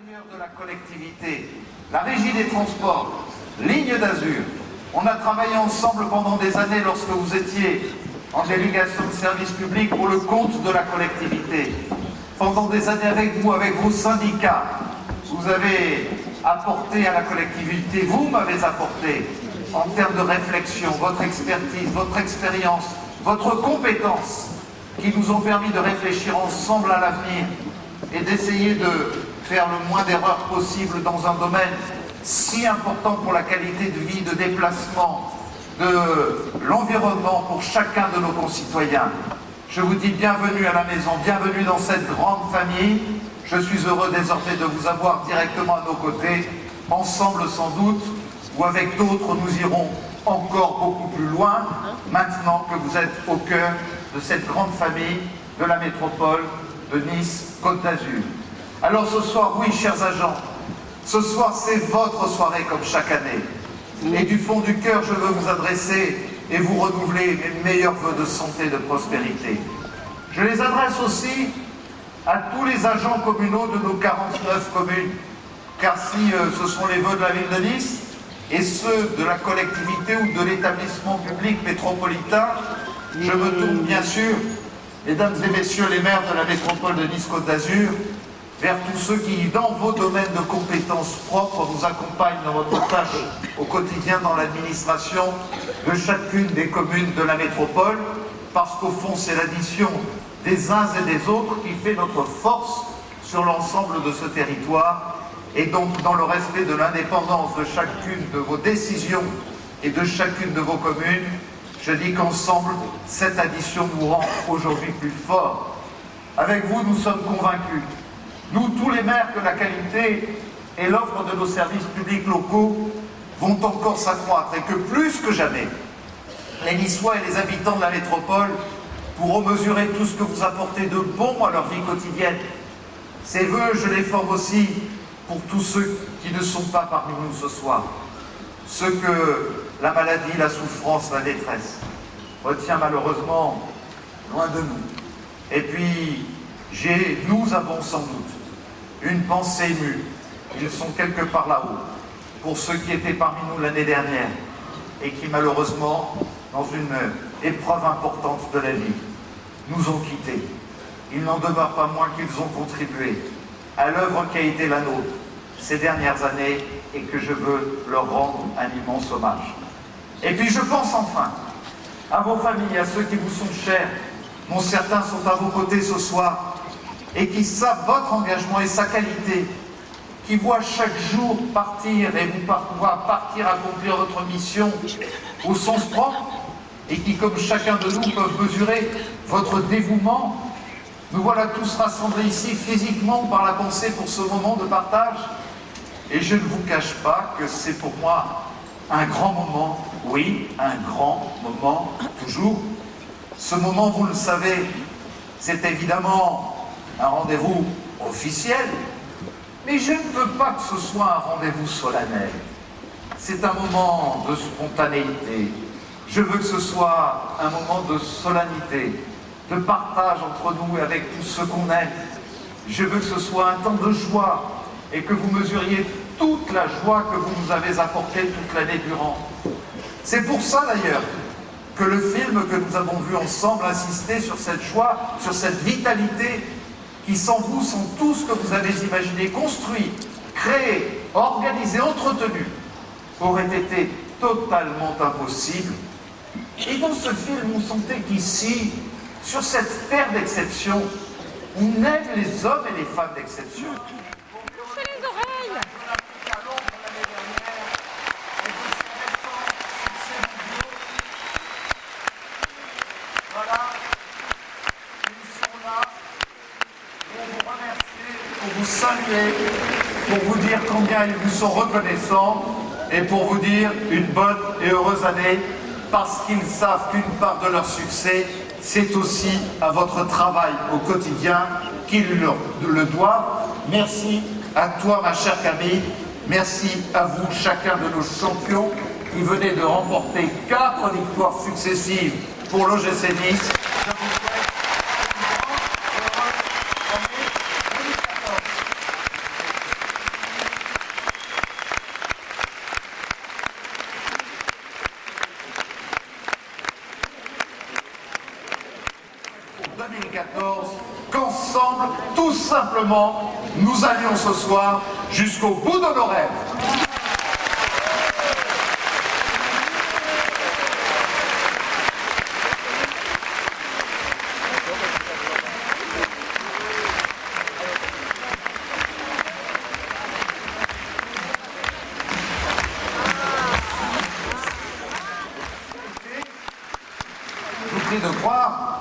De la collectivité, la régie des transports, Ligne d'Azur. On a travaillé ensemble pendant des années lorsque vous étiez en délégation de service public pour le compte de la collectivité. Pendant des années avec vous, avec vos syndicats, vous avez apporté à la collectivité, vous m'avez apporté en termes de réflexion, votre expertise, votre expérience, votre compétence qui nous ont permis de réfléchir ensemble à l'avenir et d'essayer de faire le moins d'erreurs possible dans un domaine si important pour la qualité de vie, de déplacement, de l'environnement pour chacun de nos concitoyens. Je vous dis bienvenue à la maison, bienvenue dans cette grande famille. Je suis heureux désormais de vous avoir directement à nos côtés, ensemble sans doute, ou avec d'autres nous irons encore beaucoup plus loin, maintenant que vous êtes au cœur de cette grande famille de la métropole de Nice-Côte d'Azur. Alors ce soir, oui, chers agents, ce soir c'est votre soirée comme chaque année. Et du fond du cœur, je veux vous adresser et vous renouveler mes meilleurs vœux de santé et de prospérité. Je les adresse aussi à tous les agents communaux de nos 49 communes, car si ce sont les vœux de la ville de Nice et ceux de la collectivité ou de l'établissement public métropolitain, je me tourne bien sûr, mesdames et messieurs les maires de la métropole de Nice-Côte d'Azur, vers tous ceux qui, dans vos domaines de compétences propres, vous accompagnent dans votre tâche au quotidien dans l'administration de chacune des communes de la métropole, parce qu'au fond, c'est l'addition des uns et des autres qui fait notre force sur l'ensemble de ce territoire, et donc dans le respect de l'indépendance de chacune de vos décisions et de chacune de vos communes, je dis qu'ensemble, cette addition nous rend aujourd'hui plus forts. Avec vous, nous sommes convaincus, nous, tous les maires, que la qualité et l'offre de nos services publics locaux vont encore s'accroître et que plus que jamais, les Niçois et les habitants de la métropole pourront mesurer tout ce que vous apportez de bon à leur vie quotidienne. Ces vœux, je les forme aussi pour tous ceux qui ne sont pas parmi nous ce soir, ceux que la maladie, la souffrance, la détresse retient malheureusement loin de nous. Et puis, nous avons sans doute une pensée émue, ils sont quelque part là-haut, pour ceux qui étaient parmi nous l'année dernière et qui malheureusement, dans une épreuve importante de la vie, nous ont quittés. Il n'en demeure pas moins qu'ils ont contribué à l'œuvre qui a été la nôtre ces dernières années et que je veux leur rendre un immense hommage. Et puis je pense enfin à vos familles, à ceux qui vous sont chers, dont certains sont à vos côtés ce soir, et qui savent votre engagement et sa qualité, qui voient chaque jour partir et vous voir partir accomplir votre mission au sens propre, et qui, comme chacun de nous, peuvent mesurer votre dévouement. Nous voilà tous rassemblés ici physiquement par la pensée pour ce moment de partage, et je ne vous cache pas que c'est pour moi un grand moment, oui, un grand moment, toujours. Ce moment, vous le savez, c'est évidemment un rendez-vous officiel, mais je ne veux pas que ce soit un rendez-vous solennel. C'est un moment de spontanéité. Je veux que ce soit un moment de solennité, de partage entre nous et avec tous ceux qu'on aime. Je veux que ce soit un temps de joie et que vous mesuriez toute la joie que vous nous avez apportée toute l'année durant. C'est pour ça d'ailleurs que le film que nous avons vu ensemble insistait sur cette joie, sur cette vitalité qui sans vous sont tout ce que vous avez imaginé, construit, créé, organisé, entretenu, aurait été totalement impossible. Et dans ce film, on sentait qu'ici, sur cette terre d'exception, on aime les hommes et les femmes d'exception. Les oreilles. Voilà, ils sont là pour vous remercier, pour vous saluer, pour vous dire combien ils vous sont reconnaissants et pour vous dire une bonne et heureuse année parce qu'ils savent qu'une part de leur succès, c'est aussi à votre travail au quotidien qu'ils le doivent. Merci à toi, ma chère Camille. Merci à vous, chacun de nos champions qui venez de remporter 4 victoires successives pour l'OGC Nice. Je vous souhaite une grande, heureuse année 2014. tout simplement, nous allions ce soir jusqu'au bout de nos rêves. De croire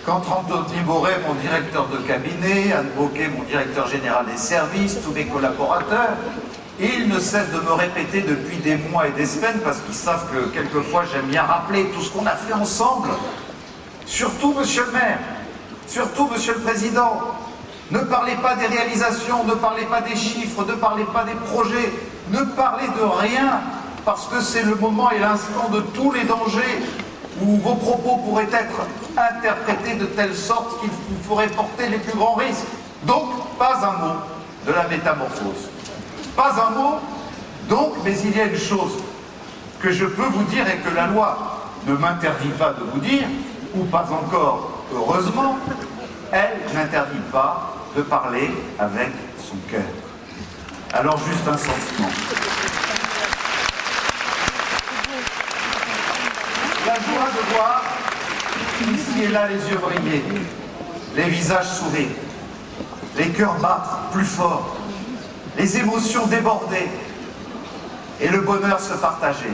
qu'entre Anthony Boré, mon directeur de cabinet, Anne Bocquet, mon directeur général des services, tous mes collaborateurs, ils ne cessent de me répéter depuis des mois et des semaines, parce qu'ils savent que quelquefois j'aime bien rappeler tout ce qu'on a fait ensemble. Surtout, monsieur le maire, surtout, monsieur le président, ne parlez pas des réalisations, ne parlez pas des chiffres, ne parlez pas des projets, ne parlez de rien, parce que c'est le moment et l'instant de tous les dangers où vos propos pourraient être interprétés de telle sorte qu'il vous ferait porter les plus grands risques. Donc, pas un mot de la métamorphose. Pas un mot, donc, mais il y a une chose que je peux vous dire et que la loi ne m'interdit pas de vous dire, ou pas encore, heureusement, elle n'interdit pas de parler avec son cœur. Alors, juste un sentiment. La joie de voir, ici et là, les yeux briller, les visages sourire, les cœurs battre plus fort, les émotions déborder et le bonheur se partager.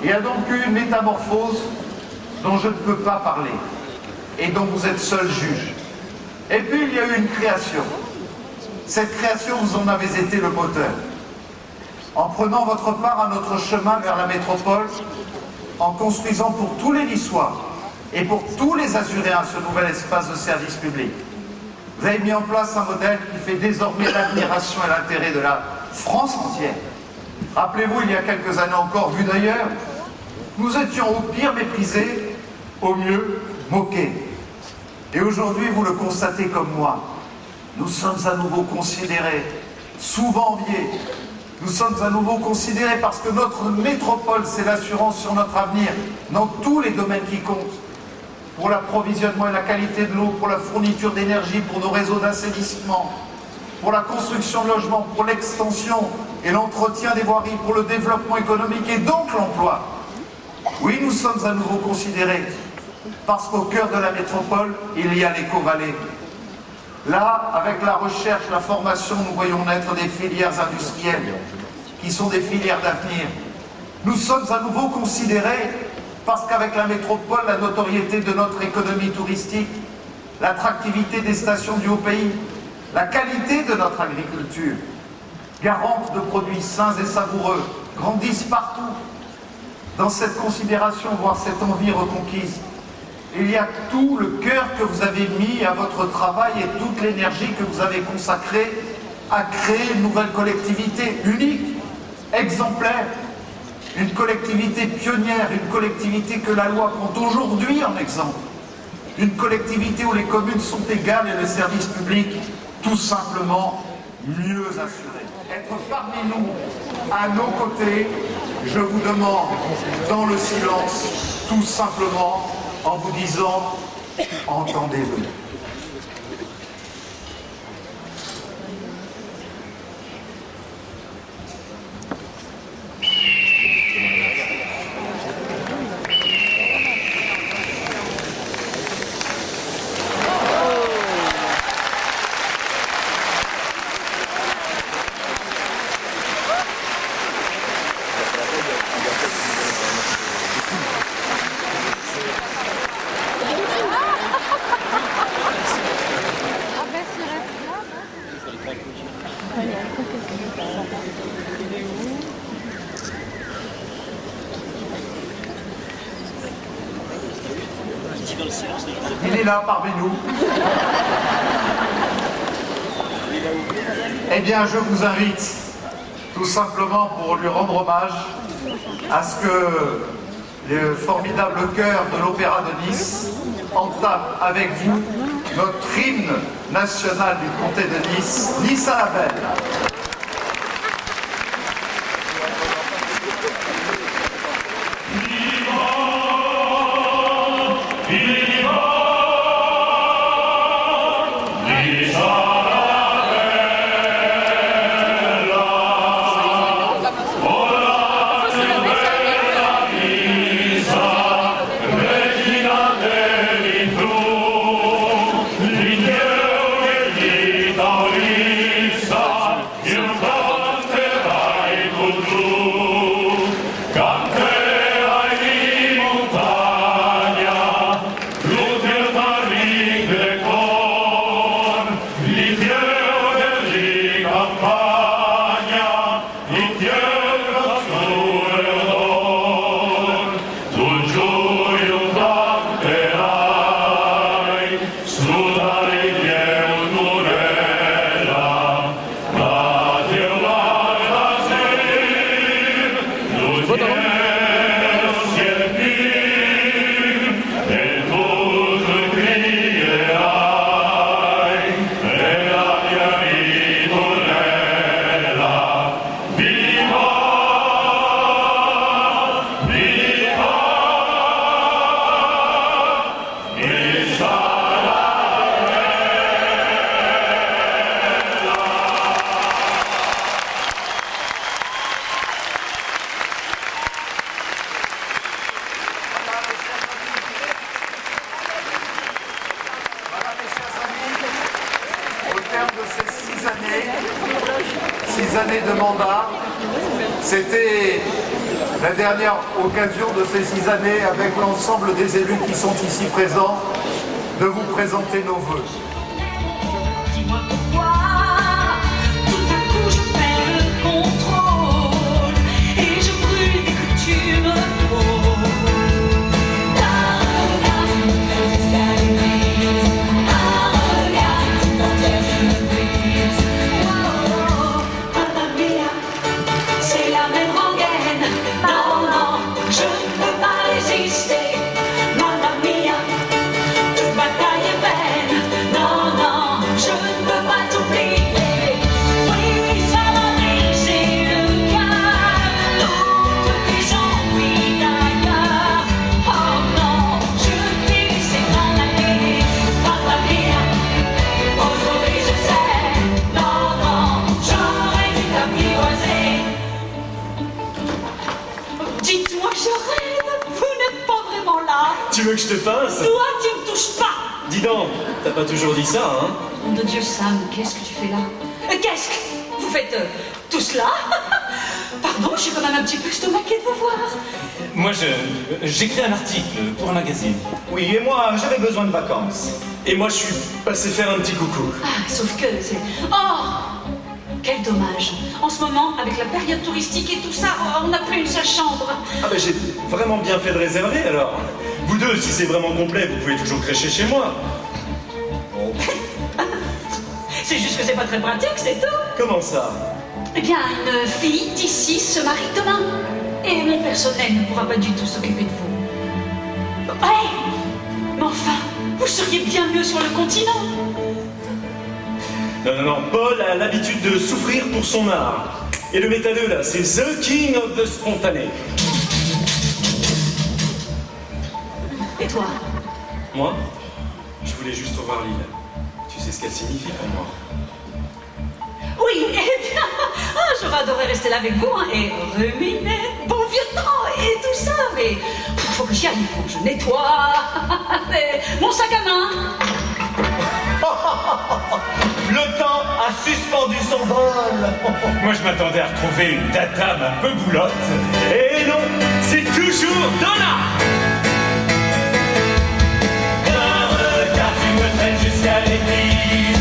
Il y a donc eu une métamorphose dont je ne peux pas parler et dont vous êtes seul juge. Et puis il y a eu une création. Cette création, vous en avez été le moteur. En prenant votre part à notre chemin vers la métropole, en construisant pour tous les Niçois et pour tous les Azuréens ce nouvel espace de service public. Vous avez mis en place un modèle qui fait désormais l'admiration et l'intérêt de la France entière. Rappelez-vous, il y a quelques années encore, vu d'ailleurs, nous étions au pire méprisés, au mieux moqués. Et aujourd'hui, vous le constatez comme moi, nous sommes à nouveau considérés, souvent enviés. Nous sommes à nouveau considérés parce que notre métropole, c'est l'assurance sur notre avenir dans tous les domaines qui comptent. Pour l'approvisionnement et la qualité de l'eau, pour la fourniture d'énergie, pour nos réseaux d'assainissement, pour la construction de logements, pour l'extension et l'entretien des voiries, pour le développement économique et donc l'emploi. Oui, nous sommes à nouveau considérés parce qu'au cœur de la métropole, il y a l'éco-vallée. Là, avec la recherche, la formation, nous voyons naître des filières industrielles qui sont des filières d'avenir. Nous sommes à nouveau considérés parce qu'avec la métropole, la notoriété de notre économie touristique, l'attractivité des stations du Haut-Pays, la qualité de notre agriculture, garante de produits sains et savoureux, grandissent partout. Dans cette considération, voire cette envie reconquise, il y a tout le cœur que vous avez mis à votre travail et toute l'énergie que vous avez consacrée à créer une nouvelle collectivité unique, exemplaire, une collectivité pionnière, une collectivité que la loi prend aujourd'hui en exemple, une collectivité où les communes sont égales et les services publics tout simplement mieux assurés. Être parmi nous, à nos côtés, je vous demande, dans le silence, tout simplement, en vous disant, entendez-le. Il est là parmi nous. Eh bien, je vous invite, tout simplement pour lui rendre hommage, à ce que le formidable chœur de l'Opéra de Nice entame avec vous notre hymne national du comté de Nice, Nice à la belle. Viva! 6 années de mandat. C'était la dernière occasion de ces 6 années, avec l'ensemble des élus qui sont ici présents, de vous présenter nos vœux. Dis-moi pourquoi, tout à coup je perds le contrôle et je brûle dès que tu me frôles. Un regard, je me fais jusqu'à l'église. Un regard, tout entière, je me brise. Oh, mamma mia, c'est la même rengaine. Non, non, je ne peux pas résister. Mamma mia, toute bataille est vaine. Non, non, je ne peux pas t'oublier. Oui, ça m'a brisé le cœur. Toutes tes envies d'ailleurs. Oh non, je t'ai laissé t'en aller. Mamma mia, aujourd'hui je sais. Non, non, j'aurais dû t'apprivoiser. Dites-moi que je rêve, vous n'êtes pas vraiment là. Tu veux que je te pince? Toi, tu me touches pas. Dis donc, t'as pas toujours dit ça, hein? Nom de Dieu, Sam, qu'est-ce que tu fais là? Qu'est-ce que vous faites tout cela? Pardon, je suis quand même un petit peu estomaquée de vous voir. Moi, j'écris un article pour un magazine. Oui, et moi, j'avais besoin de vacances. Et moi, je suis passé faire un petit coucou. Ah, sauf que c'est... Oh, quel dommage. En ce moment, avec la période touristique et tout ça, on n'a plus une seule chambre. Ah ben, j'ai vraiment bien fait de réserver, alors. Vous deux, si c'est vraiment complet, vous pouvez toujours crècher chez moi. C'est juste que c'est pas très pratique, c'est tout. Comment ça? Eh bien, une fille d'ici se marie demain. Et mon personnel ne pourra pas du tout s'occuper de vous. Hey! Mais enfin, vous seriez bien mieux sur le continent. Non, non, non, Paul a l'habitude de souffrir pour son art. Et le métalleux, là, c'est The King of the Spontané. Et toi? Moi, je voulais juste revoir l'île. Tu sais ce qu'elle signifie pour moi? Oui, eh bien, j'aurais adoré rester là avec vous hein, et ruminer, bon vieux temps et tout ça, mais faut que j'y aille, il faut que je nettoie mon sac à main. Le temps a suspendu son vol. Moi, je m'attendais à retrouver une tatame un peu boulotte. Et non, c'est toujours Donna. Un regard, tu me traînes jusqu'à l'église.